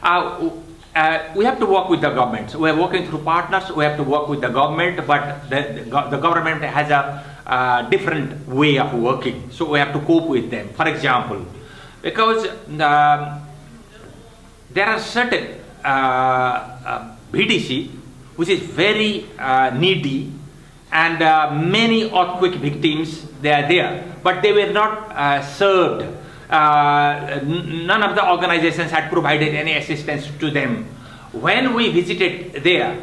We have to work with the government. So we are working through partners. We have to work with the government, but the government has a different way of working. So we have to cope with them. For example, because there are certain BDC which is very needy, and many earthquake victims, they are there, but they were not served. None of the organizations had provided any assistance to them. When we visited there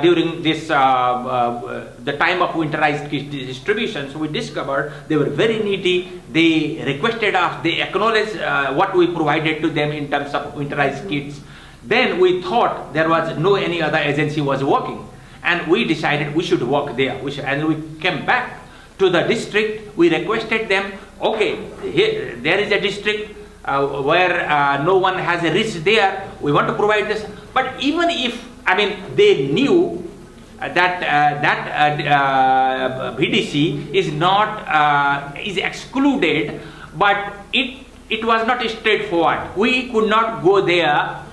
during this the time of winterized kit distributions, we discovered they were very needy. They requested us, they acknowledged what we provided to them in terms of winterized kits. Then we thought there was no any other agency was working, and we decided we should work there. And we came back to the district. We requested them, okay, here, there is a district where no one has reached there. We want to provide this. But even if, they knew that BDC is not is excluded, but it was not straightforward. We could not go there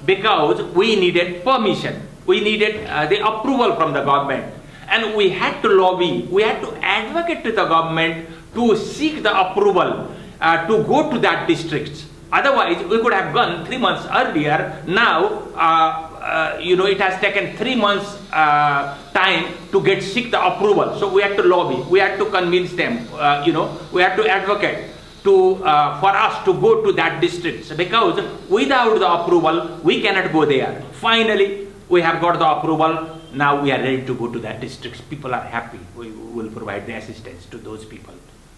because we needed permission. We needed the approval from the government. And we had to lobby, we had to advocate to the government to seek the approval to go to that district. Otherwise, we could have gone 3 months earlier. Now, it has taken 3 months time to seek the approval. So we had to lobby, we had to convince them, we had to advocate for us to go to that district, because without the approval, we cannot go there. Finally, we have got the approval. Now we are ready to go to that district. People are happy. We will provide the assistance to those people.